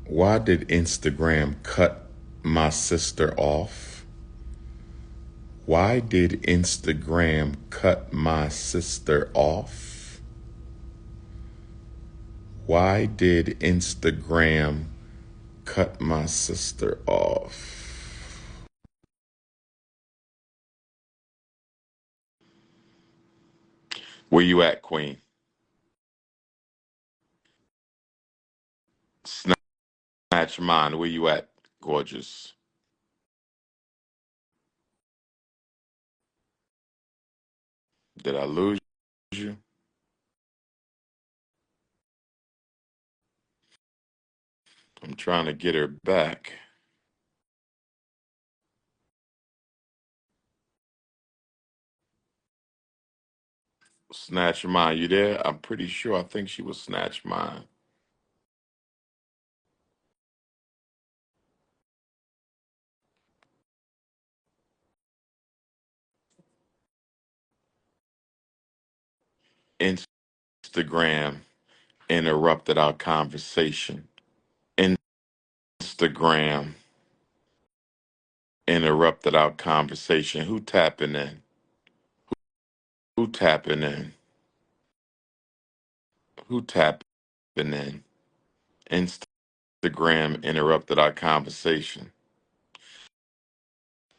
Why did Instagram cut my sister off? Why did Instagram cut my sister off? Why did Instagram cut my sister off? Where you at, Queen? Snatch mine. Where you at, gorgeous? Did I lose you? I'm trying to get her back. Snatch mine. You there? I'm pretty sure. I think she was snatch mine. Instagram interrupted our conversation. Instagram interrupted our conversation. Who tapping in? Who tapping in? Who tapping in? Instagram interrupted our conversation.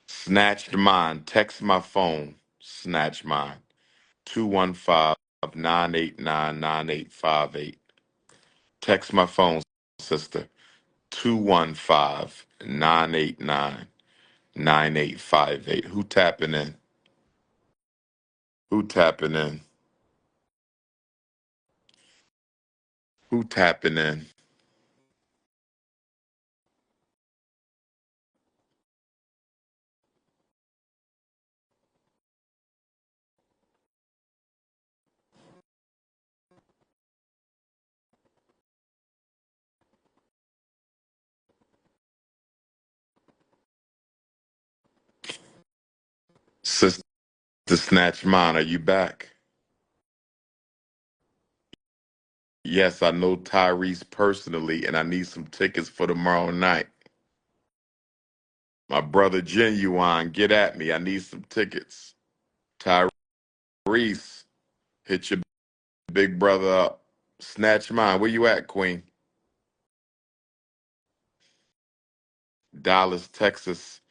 Snatched mine. Text my phone. Snatch mine. 215-989-9858. Text my phone, sister. 215-989-9858. Who tapping in? Who tapping in? Who tapping in? Sister Snatch Mine, are you back? Yes, I know Tyrese personally, and I need some tickets for tomorrow night. My brother Genuine, get at me. I need some tickets. Tyrese, hit your big brother up. Snatch Mine, where you at, Queen? Dallas, Texas.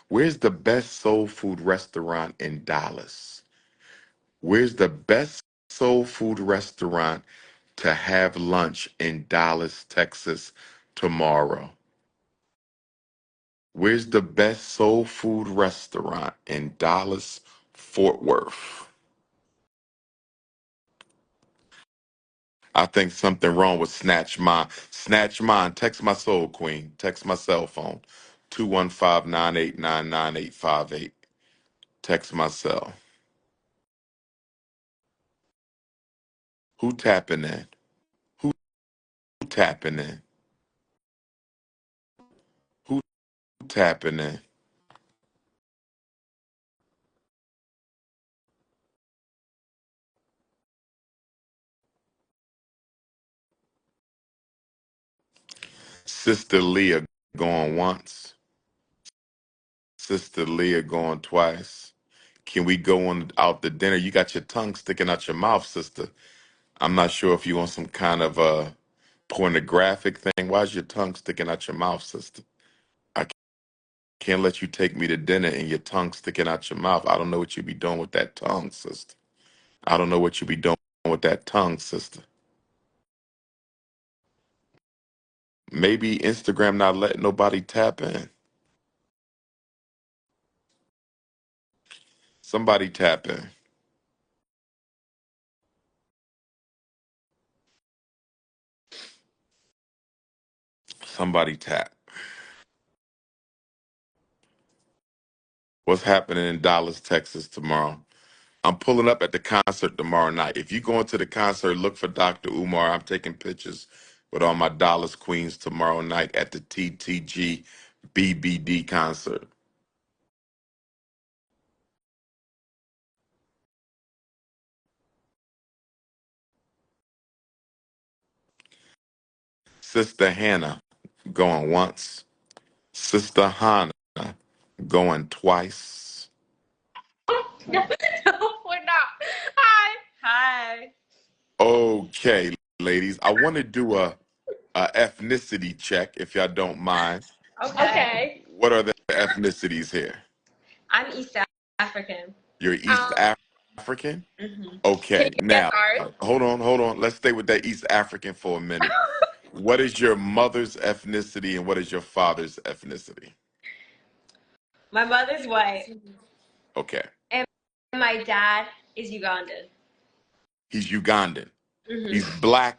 Where's the best soul food restaurant in Dallas? Where's the best soul food restaurant to have lunch in Dallas, Texas tomorrow? Where's the best soul food restaurant in Dallas, Fort Worth? I think something wrong with Snatch Mine. Snatch Mine, text my soul queen. Text my cell phone. 215-989-9858. Text my cell. Who tapping in? Who tapping in? Who tapping in? Sister Leah going once. Sister Leah going twice. Can we go on out to dinner? You got your tongue sticking out your mouth, sister. I'm not sure if you want some kind of pornographic thing. Why's your tongue sticking out your mouth, sister? I can't let you take me to dinner and your tongue sticking out your mouth. I don't know what you be doing with that tongue, sister. I don't know what you be doing with that tongue, sister. Maybe Instagram not letting nobody tap in. Somebody tap in. Somebody tap. What's happening in Dallas, Texas tomorrow? I'm pulling up at the concert tomorrow night. If you going to the concert, look for Dr. Umar. I'm taking pictures with all my Dallas Queens tomorrow night at the TTG BBD concert. Sister Hannah, going once. Sister Hannah, going twice. No, we're not. Hi. Hi. Okay, ladies, I want to do a ethnicity check if y'all don't mind. Okay. What are the ethnicities here? I'm East African. You're East African? Mm-hmm. Can Okay, you guess now, ours? hold on. Let's stay with that East African for a minute. What is your mother's ethnicity and what is your father's ethnicity? My mother's white, Okay, and my dad is Ugandan. he's Ugandan. He's Mm-hmm. black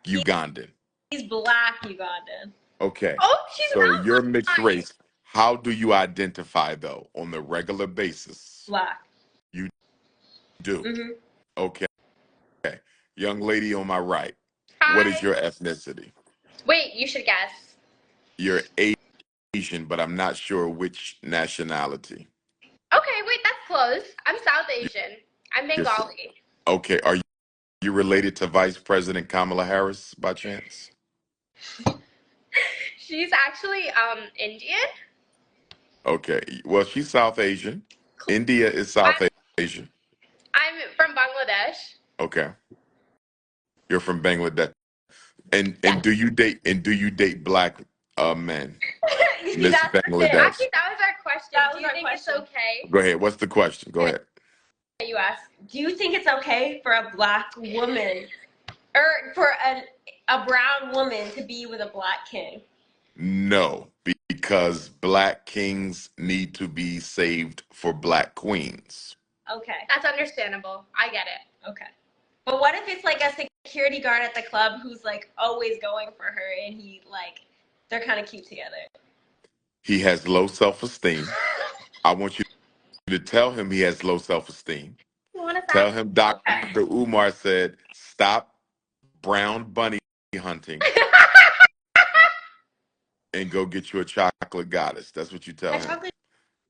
Ugandan. He's black Ugandan. Okay, Oh, she's so you're mixed white. race. How do you identify though on the regular basis? Black. You do. Mm-hmm. Okay, young lady on my right, what is Hi. your ethnicity? Wait, you should guess. You're Asian, but I'm not sure which nationality. Okay, wait, that's close. I'm South Asian. I'm You're, s- Bengali. okay, are you related to Vice President Kamala Harris by chance? She's actually Indian. Okay, well, she's South Asian. India is I'm South Asia. I'm from Bangladesh. Okay, you're from Bangladesh. Yes. Do you date black men, Miss That's the thing. Bangladesh? Actually, that was our question. That Do was you our think it's question. okay? Go ahead. What's the question? Go ahead. You asked. Do you think it's okay for a black woman Or for a brown woman to be with a black king? No, because black kings need to be saved for black queens. Okay. that's understandable. I get it. Okay. But what if it's like a security guard at the club who's like always going for her and he like they're kind of cute together? He has low self-esteem. I want you to tell him he has low self-esteem. You want to Tell say? him Dr. Okay. Umar said, stop brown bunny hunting and go get you a chocolate goddess. That's what you tell A him. chocolate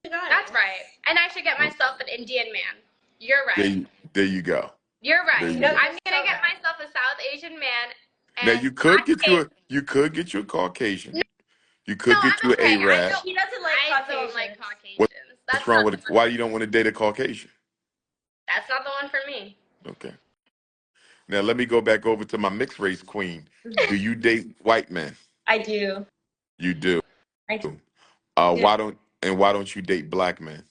goddess. That's right. And I should get myself an Indian man. You're There right. you, there you go. You're There right. you go. I'm gonna So get right. myself a South Asian man Now and black kids. you could get you a Caucasian. You No, could get I'm you an okay. Arab. She doesn't like I Caucasians. don't like Caucasians. What's That's wrong not with it? Why you don't want to date a Caucasian? that's not the one for me. Okay. Now let me go back over to my mixed race queen. Do you date white men? I do. You do. I do. Why don't you date black men?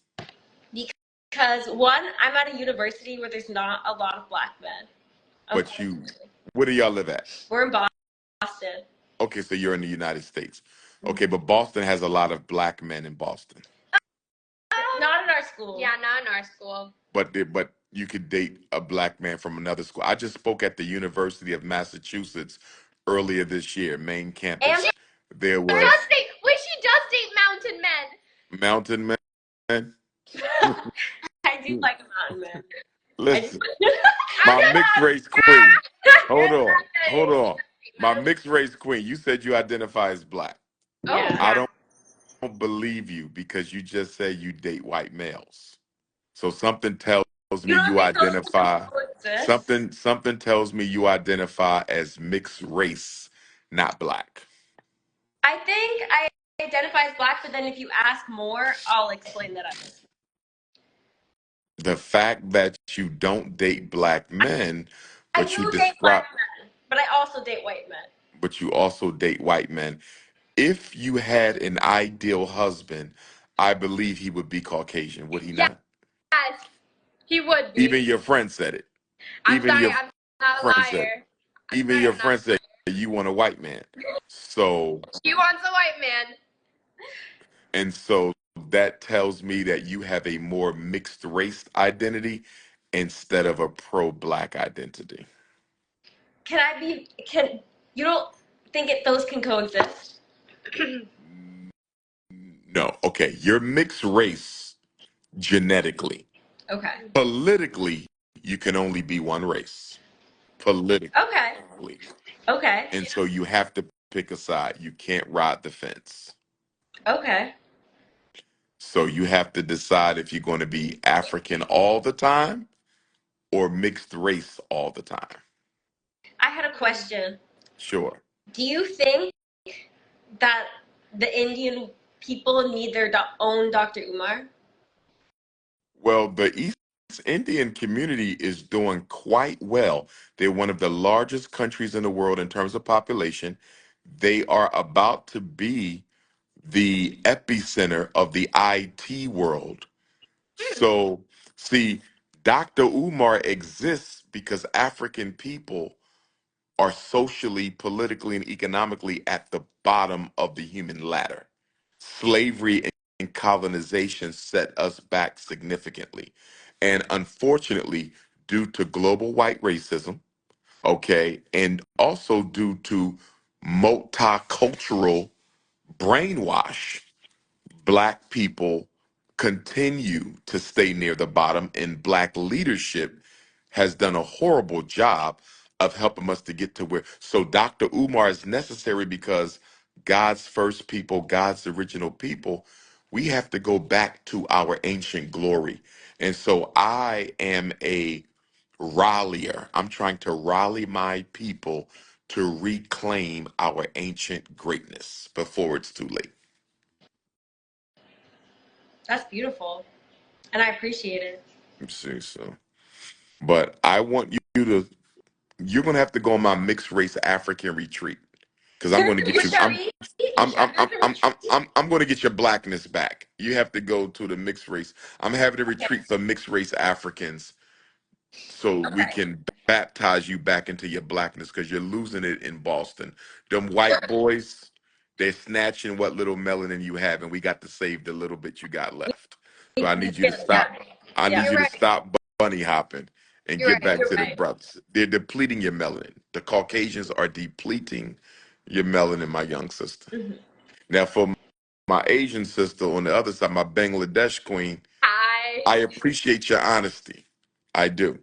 Because one, I'm at a university where there's not a lot of black men. But you, where do y'all live at? We're in Boston. Okay, so you're in the United States. Okay, but Boston has a lot of black men in Boston. Not in our school. Yeah, not in our school. But you could date a black man from another school. I just spoke at the University of Massachusetts earlier this year, main campus. And There She was does date. Wait, she does date mountain men. mountain men. I do like a mountain man. Listen, my mixed race queen. Hold on. My mixed race queen. You said you identify as black. Oh, Yeah. I don't believe you because you just said you date white males. So something tells me don't you think those identify people exist? something tells me you identify as mixed race, not black. I think I identify as black, but then if you ask more, I'll explain that I'm. The fact that you don't date black men, I but you do date black describe men, but I also date white men. but you also date white men. If you had an ideal husband, I believe he would be Caucasian, would he yes, not? he would be. Even your friend said it. I'm Even sorry, your I'm not a friend said it. liar. I'm Even sorry, your I'm friend not. said you want a white man. So She wants a white man. so that tells me that you have a more mixed race identity instead of a pro black identity. Can I be? Can you don't think those can coexist? No, okay. You're mixed race genetically. Okay. Politically, you can only be one race. Politically. Okay. Okay. And so you have to pick a side. You can't ride the fence. Okay. So you have to decide if you're going to be African all the time or mixed race all the time. I had a question. Sure. Do you think that the Indian people need their own Dr. Umar? Well, the East Indian community is doing quite well. They're one of the largest countries in the world in terms of population. They are about to be the epicenter of the IT world. Hmm. So, see, Dr. Umar exists because African people are socially, politically, and economically at the bottom of the human ladder. Slavery and colonization set us back significantly. And unfortunately, due to global white racism, okay, and also due to multicultural brainwash, black people continue to stay near the bottom, and black leadership has done a horrible job of helping us to get to where. So Dr. Umar is necessary because God's first people, God's original people, we have to go back to our ancient glory. And so I am a rallier. I'm trying to rally my people to reclaim our ancient greatness before it's too late. That's beautiful, and I appreciate it. See, so, but I want you to. You're gonna have to go on my mixed race African retreat because I'm going to get you. Retreat? I'm going to get your blackness back. You have to go to the mixed race. I'm having a Okay. retreat for mixed race Africans so we Okay. can baptize you back into your blackness because you're losing it in Boston. Them white boys, they're snatching what little melanin you have, and we got to save the little bit you got left. So I need you to Yeah. stop. I need Yeah. You're you to right. stop bunny hopping and You're get right. back You're to the right. brothers. They're depleting your melanin. The Caucasians are depleting your melanin, my young sister. Hmm. Now, for my Asian sister on the other side, my Bangladesh queen, I I appreciate your honesty. I do.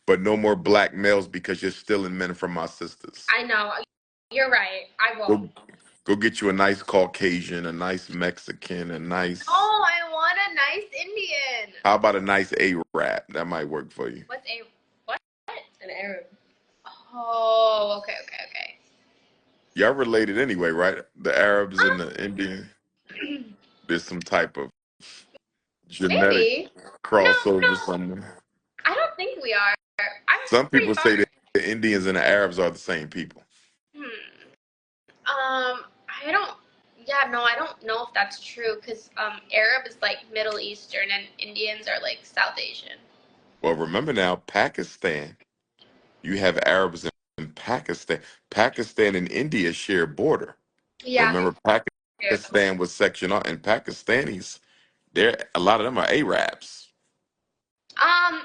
But no more black males because you're stealing men from my sisters. I know. You're right. I won't. Go go get you a nice Caucasian, a nice Mexican, a nice Oh, I want a nice Indian. how about a nice Arab? That might work for you. What's a what? An Arab. Oh, okay, okay, okay. Y'all related anyway, right? The Arabs and the Indian. There's some type of genetic Maybe. No, crossover no. somewhere. I don't think we are. I'm Some pretty people far. say that the Indians and the Arabs are the same people. Hmm. I don't. Yeah, no, I don't know if that's true because Arab is like Middle Eastern and Indians are like South Asian. Well, remember now, Pakistan, you have Arabs in Pakistan. Pakistan and India share a border. Yeah, they Remember, do. Pakistan was sectioned off, and Pakistanis, they're a lot of them are Arabs. Um,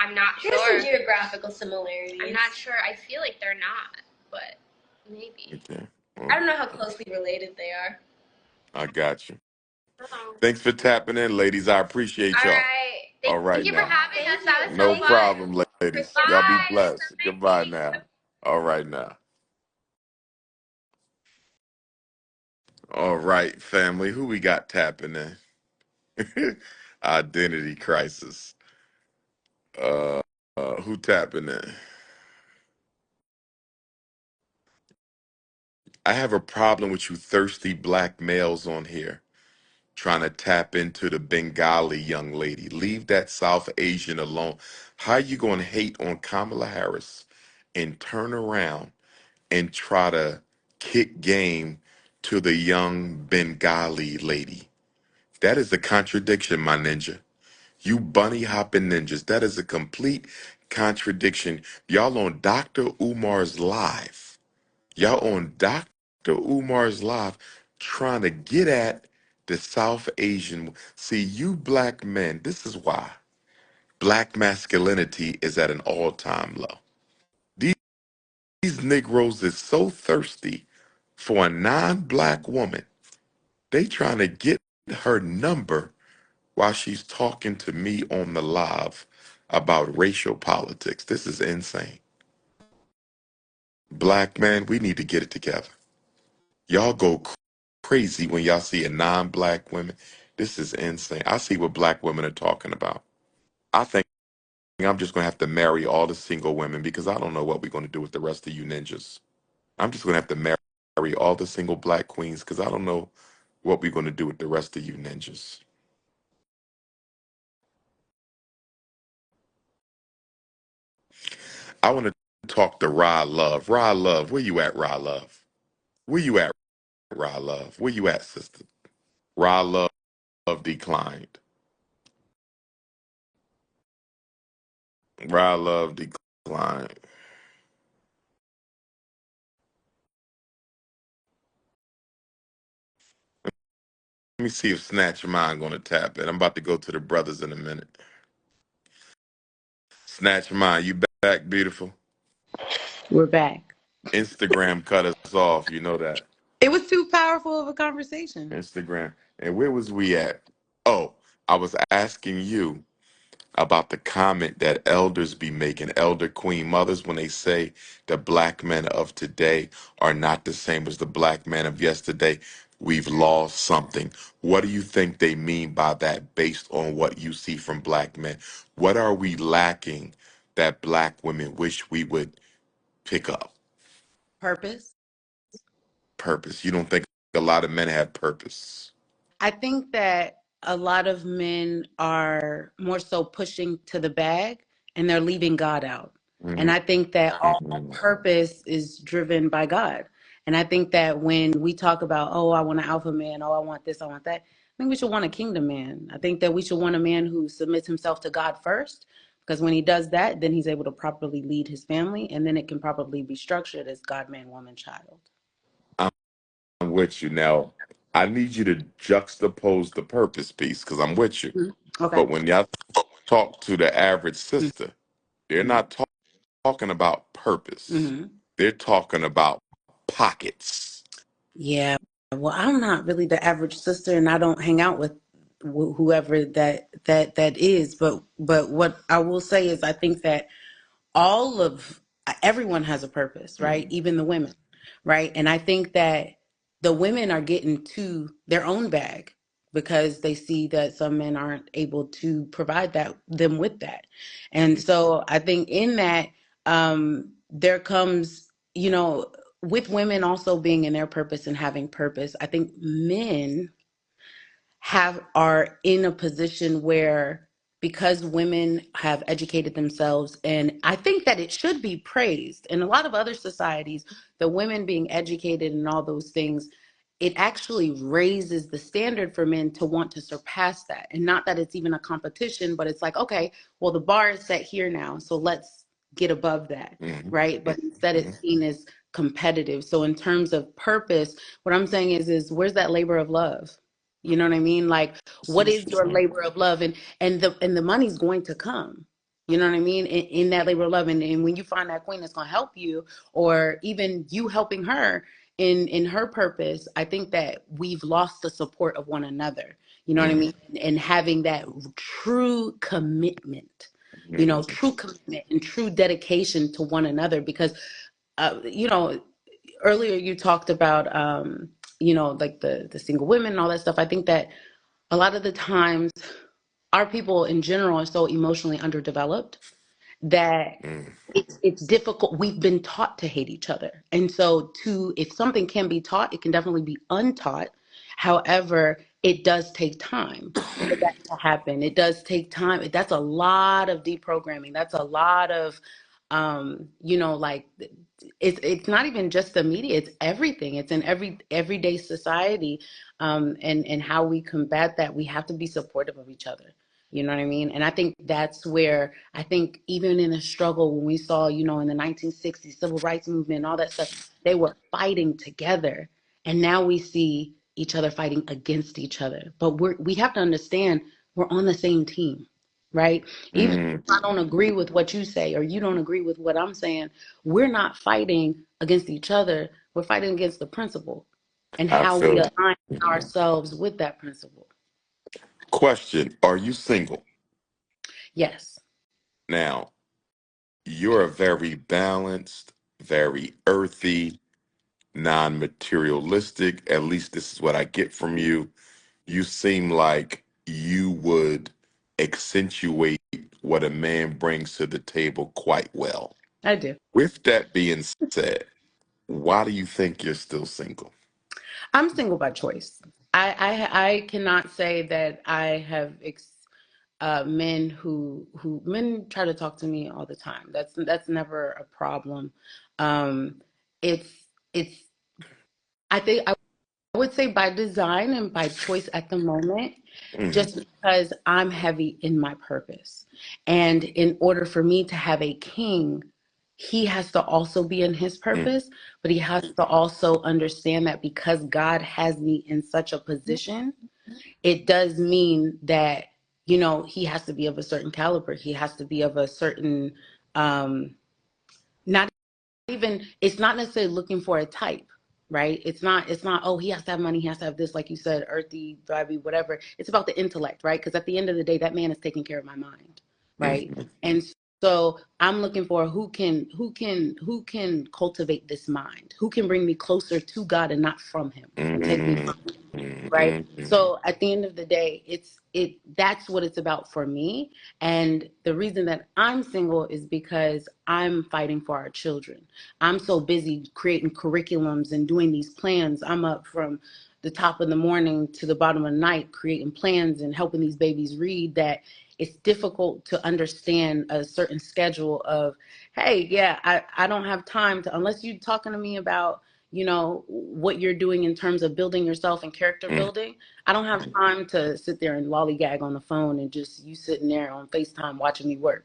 I'm not There's some sure. geographical similarities. I'm not sure. I feel like they're not, but maybe. Okay, I well, don't know how closely related they are. I got you. Oh. Thanks for tapping in, ladies. I appreciate All y'all. right. All Thank right you for now. having us. Thank That you. was so No Thank you. fun. problem, ladies. Y'all be Bye. blessed. Goodbye Thank you. now. All right now. All right, family. Who we got tapping in? Identity crisis. Uh, who tapping in? I have a problem with you thirsty black males on here trying to tap into the Bengali young lady. Leave that South Asian alone. How you going to hate on Kamala Harris and turn around and try to kick game to the young Bengali lady? That is a contradiction, my ninja. You bunny hopping ninjas. That is a complete contradiction. Y'all on Dr. Umar's live. Y'all on Dr. Umar's live trying to get at the South Asian. See, you black men, this is why black masculinity is at an all-time low. These, these Negroes is so thirsty for a non-black woman. They trying to get her number while she's talking to me on the live about racial politics. This is insane. Black man, we need to get it together. Y'all go crazy when y'all see a non-black woman. This is insane. I see what black women are talking about. I think I'm just gonna have to marry all the single women because I don't know what we're gonna do with the rest of you ninjas. I'm just gonna have to marry all the single black queens because I don't know what we're going to do with the rest of you ninjas. I want to talk to Rod Love. Rod Love, where you at, Rod Love? Where you at, Rod Love? Where you at, sister? Rod Love declined. Rod Love declined. Let me see if Snatch Your Mind going to tap it. I'm about to go to the brothers in a minute. Snatch Your Mind, you back, beautiful? We're back. Instagram cut us off. You know that. It was too powerful of a conversation. Instagram. And where was we at? Oh, I was asking you about the comment that elders be making, elder queen mothers, when they say the black men of today are not the same as the black men of yesterday. We've lost something. What do you think they mean by that based on what you see from black men? What are we lacking that black women wish we would pick up? Purpose. Purpose. You don't think a lot of men have purpose? I think that a lot of men are more so pushing to the bag and they're leaving God out. And I think that all Mhm. purpose is driven by God. And I think that when we talk about, oh, I want an alpha man, oh, I want this, I want that, I think we should want a kingdom man. I think that we should want a man who submits himself to God first, because when he does that, then he's able to properly lead his family, and then it can probably be structured as God, man, woman, child. I'm with you. Now, I need you to juxtapose the purpose piece because I'm with you. Mhm. Okay. But when y'all talk to the average sister, they're Mhm. not talking about purpose. Mhm. They're talking about pockets. Yeah. Well, I'm not really the average sister, and I don't hang out with whoever that is. But what I will say is, I think that all of everyone has a purpose, right? Mhm. Even the women, right? And I think that the women are getting to their own bag because they see that some men aren't able to provide that them with that. And so I think in that there comes, with women also being in their purpose and having purpose, I think men are in a position where, because women have educated themselves, and I think that it should be praised in a lot of other societies, the women being educated and all those things, it actually raises the standard for men to want to surpass that. And not that it's even a competition, but it's like, okay, well, the bar is set here now, so let's get above that, Mhm. right? But instead Mhm. it's seen as competitive. So in terms of purpose, what I'm saying is where's that labor of love? You know what I mean? Like, I see what what is you're your saying. labor of love? And the money's going to come. You know what I mean? In that labor of love. And when you find that queen that's gonna help you, or even you helping her in her purpose, I think that we've lost the support of one another. You know what I Mhm. mean? And having that true commitment, Mhm. true commitment and true dedication to one another. Because earlier you talked about like the single women and all that stuff. I think that a lot of the times our people in general are so emotionally underdeveloped that Mhm. it's difficult. We've been taught to hate each other, and so if something can be taught, it can definitely be untaught. However, it does take time for that to happen. It does take time. That's a lot of deprogramming. That's a lot of like, it's not even just the media, it's everything. It's in everyday society. And how we combat that, we have to be supportive of each other. You know what I mean? And I think that's where, I think even in a struggle, when we saw, in the 1960s, civil rights movement and all that stuff, they were fighting together. And now we see each other fighting against each other. But we have to understand we're on the same team, right? Even if Mhm. I don't agree with what you say, or you don't agree with what I'm saying, we're not fighting against each other. We're fighting against the principle and I how we feel align it. ourselves with that principle. Question: are you single? Yes, Now, you're a very balanced, very earthy, non-materialistic. At least this is what I get from you. You seem like you would accentuate what a man brings to the table quite well. I do. With that being said, Why do you think you're still single? I'm single by choice. I cannot say that I have men who men try to talk to me all the time. That's never a problem. Um, it's it's I think I would say by design and by choice at the moment, Hmm. just because I'm heavy in my purpose. And in order for me to have a king, he has to also be in his purpose, but he has to also understand that because God has me in such a position, it does mean that, he has to be of a certain caliber. He has to be of a certain, not even, it's not necessarily looking for a type, right? It's not, oh, he has to have money, he has to have this, like you said, earthy, vibey, whatever. It's about the intellect, right? Because at the end of the day, that man is taking care of my mind, right? Hmm. And so I'm looking for who can cultivate this mind, who can bring me closer to God and not from him and take me Hmm. from him, right? Hmm. So at the end of the day, that's what it's about for me. And the reason that I'm single is because I'm fighting for our children. I'm so busy creating curriculums and doing these plans. I'm up from the top of the morning to the bottom of the night creating plans and helping these babies read, that it's difficult to understand a certain schedule of, hey, yeah, I don't have time to, unless you're talking to me about, what you're doing in terms of building yourself and character Hmm. building. I don't have time to sit there and lollygag on the phone and just you sitting there on FaceTime watching me work.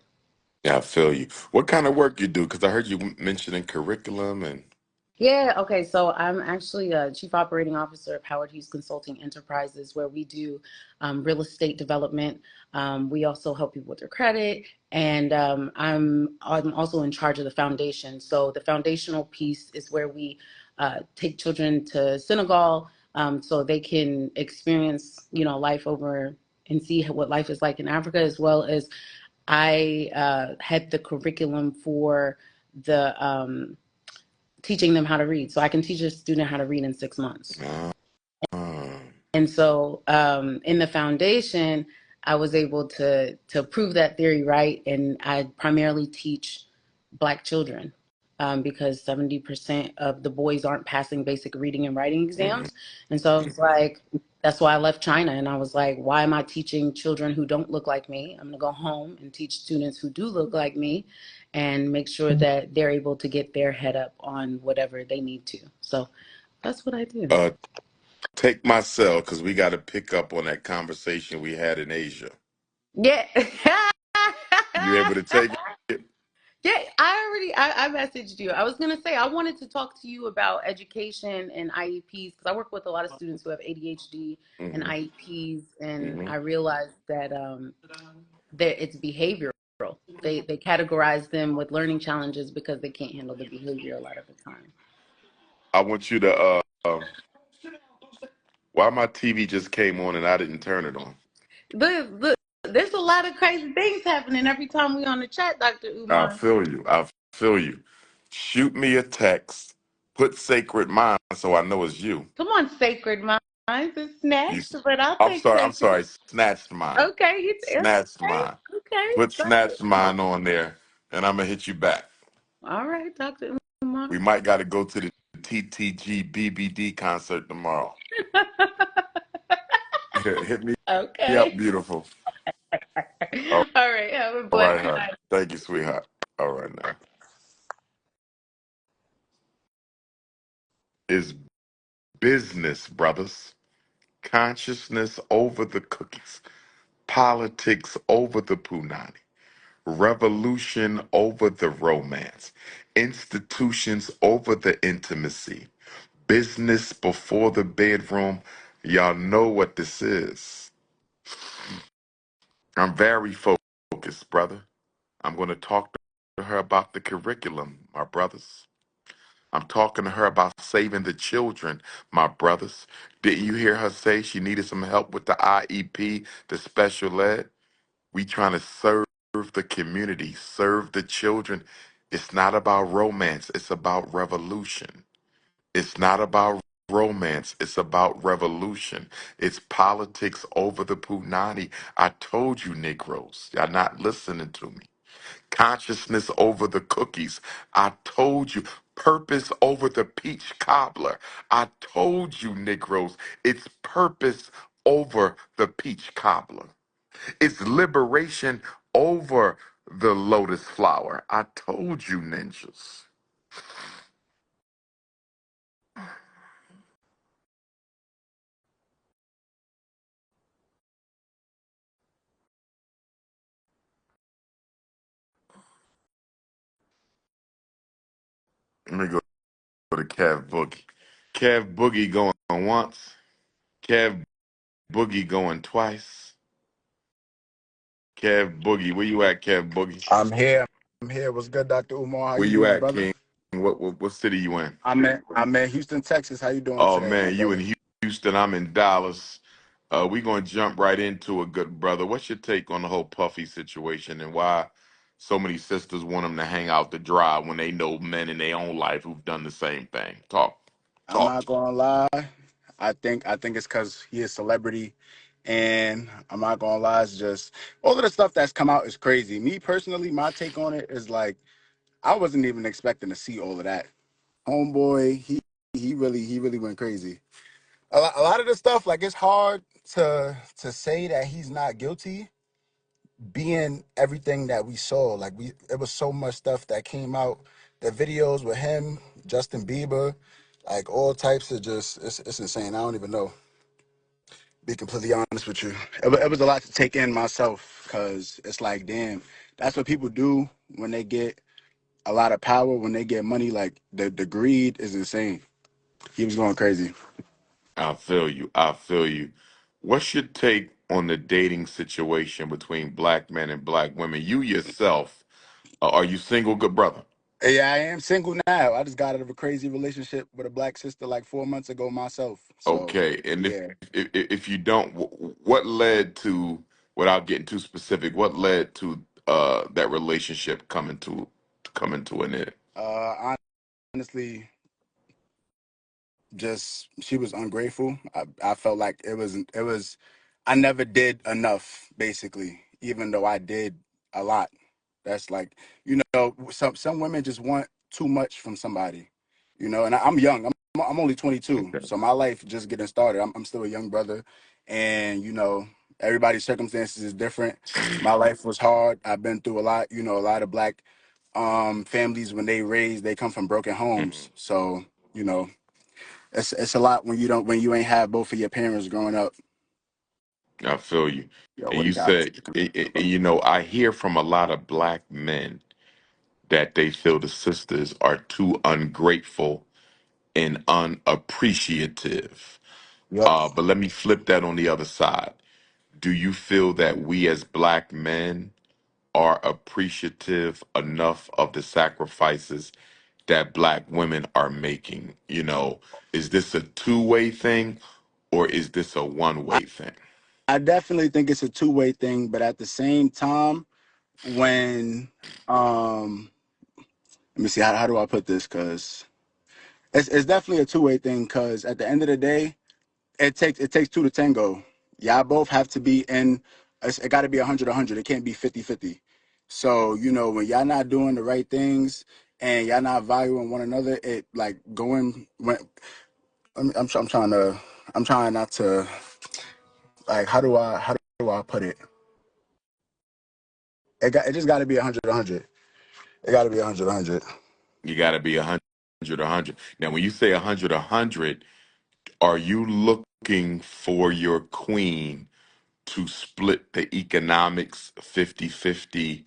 Yeah, I feel you. What kind of work you do? Because I heard you mentioning curriculum and. Yeah, okay. So I'm actually a chief operating officer of Howard Hughes Consulting Enterprises, where we do real estate development. We also help people with their credit, and I'm also in charge of the foundation. So the foundational piece is where we take children to Senegal, so they can experience, life over and see what life is like in Africa, as well as I had the curriculum for the teaching them how to read. So I can teach a student how to read in 6 months. Ah. And so in the foundation, I was able to prove that theory right. And I primarily teach Black children, because 70% of the boys aren't passing basic reading and writing Mhm. exams. And so I was like, that's why I left China. And I was like, why am I teaching children who don't look like me? I'm going to go home and teach students who do look like me and make sure that they're able to get their head up on whatever they need to. So that's what I do. Uh, take my cell because we got to pick up on that conversation we had in Asia. Yeah. You able to take it? Yeah, I messaged you. I was gonna say I wanted to talk to you about education and IEPs because I work with a lot of students who have ADHD and Hmm. IEPs, and Hmm. I realized that it's behavioral. They categorize them with learning challenges because they can't handle the behavior a lot of the time. I want you to. Why my TV just came on and I didn't turn it on? Look, there's a lot of crazy things happening every time we on the chat, Dr. I Umar. feel you. I feel you. Shoot me a text. Put sacred mind so I know it's you. Come on, sacred minds. It's You. snatched, but I'll I'm take sorry. I'm sacred. sorry. Snatched mind. Okay, Snatched mind. okay, okay, Put Dr. snatched Umar. mind on there, and I'm gonna hit you back. All right, Dr. Umar. We might got to go to the TTG BBD concert tomorrow. Hit me up, Okay. beautiful. All right, have a All right, blessed hon. night. Thank you, sweetheart. All right, now. It's business, brothers. Consciousness over the cookies. Politics over the punani. Revolution over the romance. Institutions over the intimacy. Business before the bedroom. Y'all know what this is. I'm very focused, brother. I'm going to talk to her about the curriculum, my brothers. I'm talking to her about saving the children, my brothers. Didn't you hear her say she needed some help with the IEP, the special ed? We trying to serve the community, serve the children. It's not about romance, it's about revolution. It's not about romance, it's about revolution. It's politics over the punani. I told you, Negroes, y'all not listening to me. Consciousness over the cookies. I told you. purpose over the peach cobbler. I told you, Negroes, it's purpose over the peach cobbler. It's liberation over the lotus flower. I told you, ninjas. Let me go to Kev Boogie. Kev Boogie going once. Kev Boogie going twice. Kev Boogie, where you at, Kev Boogie? I'm here. I'm here. What's good, Dr. Umar? How Where you you doing, at, brother? King? What city you in? I'm in Houston, Texas. How you doing Oh today, my man, you brother? in Houston, I'm in Dallas. We gonna jump right into it, good brother. What's your take on the whole Puffy situation and why so many sisters want him to hang out to dry when they know men in their own life who've done the same thing? I'm Talk not to me. gonna lie. I think it's because he is celebrity, and I'm not gonna lie. It's just all of the stuff that's come out is crazy. Me personally, my take on it is like I wasn't even expecting to see all of that. Homeboy, he really went crazy. A lot of the stuff, like it's hard to say that he's not guilty being everything that we saw. Like it was so much stuff that came out. The videos with him, Justin Bieber, like all types of just it's insane. I don't even know. Be completely honest with you, it was a lot to take in myself because it's like, damn, that's what people do when they get a lot of power, when they get money. Like the greed is insane. He was going crazy. I feel you. I feel you. What's your take on the dating situation between black men and black women? You yourself, are you single, good brother? Yeah, I am single now. I just got out of a crazy relationship with a black sister like 4 months ago myself. So Okay, and if yeah. if you don't, what led to, without getting too specific, what led to that relationship coming to an end? Honestly, just she was ungrateful. I felt like it was I never did enough, basically, even though I did a lot. That's like, some women just want too much from somebody, and I'm young. I'm only 22, Okay. so my life just getting started. I'm still a young brother, and everybody's circumstances is different. My life was hard. I've been through a lot. A lot of black families, when they come from broken Mhm. homes. So, you know, it's a lot when you ain't have both of your parents growing up. I feel you. Yo, And what a you guy. said, I hear from a lot of black men that they feel the sisters are too ungrateful and unappreciative. Yep. But let me flip that on the other side. Do you feel that we as black men are appreciative enough of the sacrifices that black women are making? Is this a two-way thing or is this a I, one-way thing? I definitely think it's a two-way thing, but at the same time, when let me see, how do I put this? Because it's definitely a two-way thing. Because at the end of the day, it takes two to tango. Y'all both have to be in. It got to be 100-100. It can't be 50-50. So when y'all not doing the right things and y'all not valuing one another, it like going when I'm trying not to, like, how do I put it? It just got to be 100-100. It got to be 100-100. You got to be 100. Now, when you say 100, are you looking for your queen to split the economics 50-50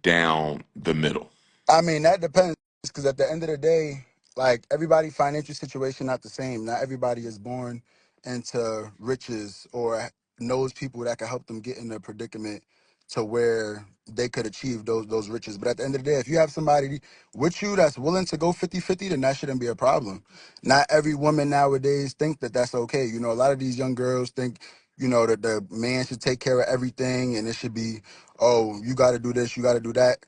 down the middle? I mean, that depends because at the end of the day, like everybody financial situation not the same. Not everybody is born into riches or knows people that can help them get in a predicament to where they could achieve those riches. But at the end of the day, if you have somebody with you that's willing to go 50-50, then that shouldn't be a problem. Not every woman nowadays think that that's okay. A lot of these young girls think, that the man should take care of everything and it should be, oh, you got to do this, you got to do that.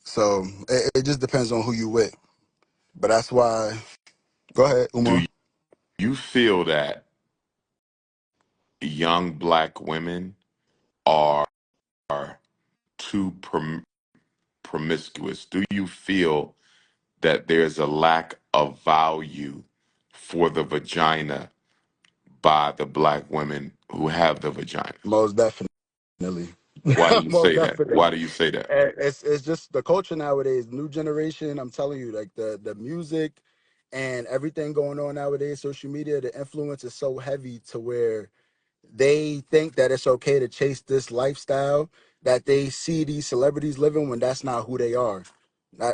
So it just depends on who you with. But that's why. Go ahead, Do Umar. you feel that young black women are too promiscuous? Do you feel that there's a lack of value for the vagina by the black women who have the vaginas. Most definitely. Why do you Most say that? definitely. Why do you say that? It's just the culture nowadays, new generation. I'm telling you, like the music and everything going on nowadays, social media, the influence is so heavy to where they think that it's okay to chase this lifestyle that they see these celebrities living when that's not who they are.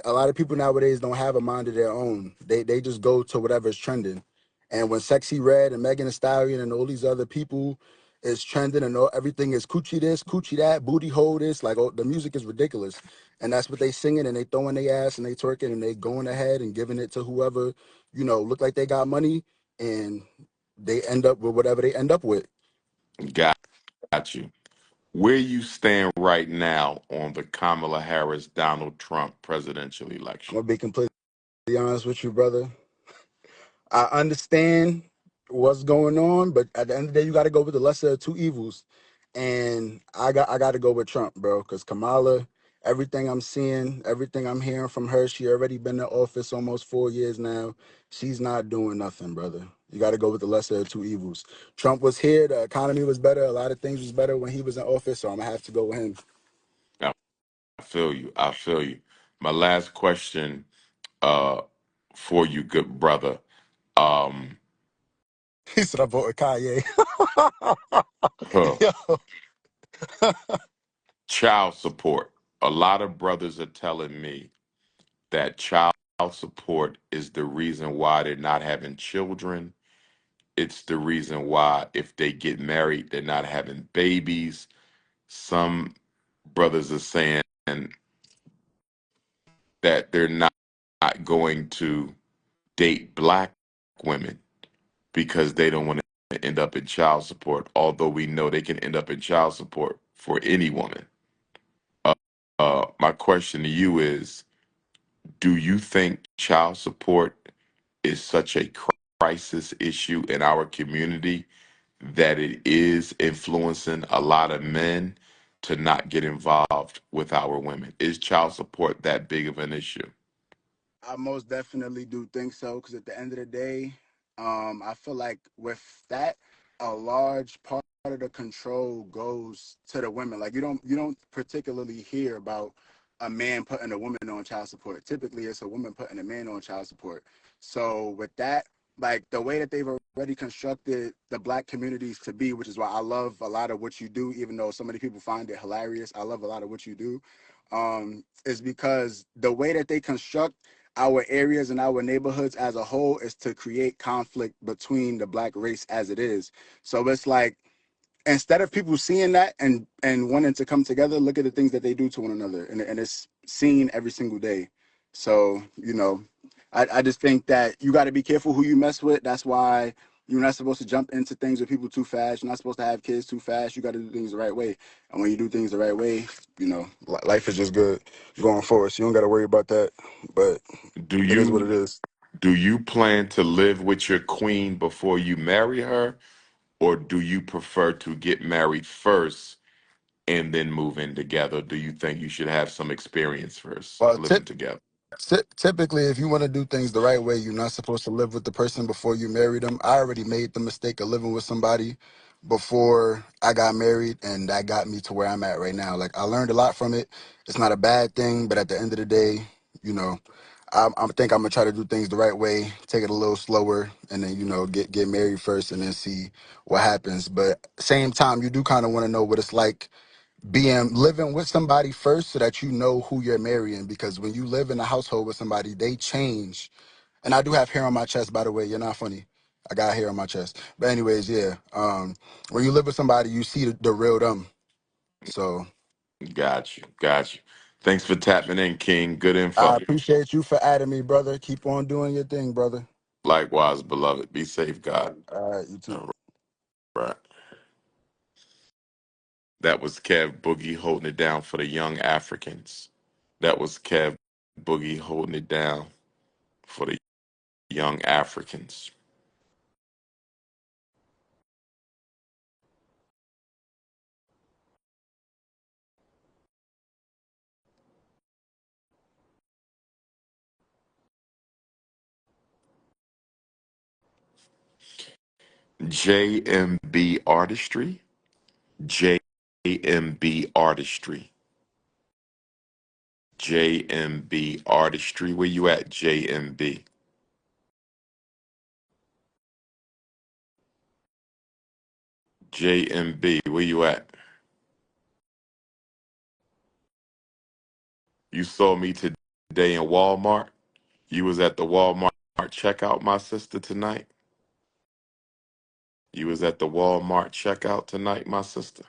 A lot of people nowadays don't have a mind of their own. They just go to whatever's trending. And when Sexy Red and Megan Thee Stallion and all these other people is trending and everything is coochie this, coochie that, booty hole this, like the music is ridiculous. And that's what they singing and they throwing their ass and they twerking and they going ahead and giving it to whoever, look like they got money and they end up with whatever they end up with. Got you. Where you stand right now on the Kamala Harris Donald Trump presidential I'm election? gonna be completely honest with you, brother. I understand what's going on, but at the end of the day, you got to go with the lesser of two evils. And I got to go with Trump, bro, because Kamala, everything I'm seeing, everything I'm hearing from her, she already been in office almost 4 years now. She's not doing nothing, brother. You got to go with the lesser of two evils. Trump was here, the economy was better, a lot of things was better when he was in office, so I'm gonna have to go with him. I feel you. I feel you. My last question uh, for you, good brother. Um, He said I voted Kanye. huh, Yo. child support. A lot of brothers are telling me that child support is the reason why they're not having children. It's the reason why, if they get married, they're not having babies. Some brothers are saying that they're not going to date black women because they don't want to end up in child support, although we know they can end up in child support for any woman. Uh, my question to you is, do you think child support is such a crisis issue in our community that it is influencing a lot of men to not get involved with our women? Is child support that big of an issue? I most definitely do think so because at the end of the day, I feel like with that, a large part of the control goes to the women. Like you don't particularly hear about a man putting a woman on child support. Typically, it's a woman putting a man on child support. So with that, like the way that they've already constructed the black communities to be, which is why I love a lot of what you do, even though so many people find it hilarious. I love a lot of what you do. Is because the way that they construct our areas and our neighborhoods as a whole is to create conflict between the black race as it is. So it's like instead of people seeing that and wanting to come together, look at the things that they do to one another, and it's seen every single day. So I just think that you got to be careful who you mess with. That's why you're not supposed to jump into things with people too fast. You're not supposed to have kids too fast. You got to do things the right way. And when you do things the right way, life is just good going forward. So you don't got to worry about that. But Do it is what you it is. do you plan to live with your queen before you marry her, or do you prefer to get married first and then move in together? Do you think you should have some experience first Well, living together? typically, if you want to do things the right way, you're not supposed to live with the person before you marry them. I already made the mistake of living with somebody before I got married, and that got me to where I'm at right now. Like, I learned a lot from it. It's not a bad thing, but at the end of the day, you know, I think I'm gonna try to do things the right way, take it a little slower, and then get married first, and then see what happens. But same time, you do kind of want to know what it's like being living with somebody first so that you know who you're marrying, because when you live in a household with somebody, they change. And I do have hair on my chest, by the way. You're not funny. I got hair on my chest. But anyways, yeah. When you live with somebody, you see the real them. So Got you, got you. Thanks for tapping in, King. Good I info. appreciate you for adding me, brother. Keep on doing your thing, brother. Likewise, beloved. Be safe, God. All right, you too. All right. That was Kev Boogie holding it down for the young Africans. That was Kev Boogie holding it down for the young Africans. JMB Artistry. JMB Artistry. JMB Artistry. Where you at, JMB? JMB, where you at? You saw me today in Walmart. You was at the Walmart checkout, my sister, tonight. You was at the Walmart checkout tonight, my sister.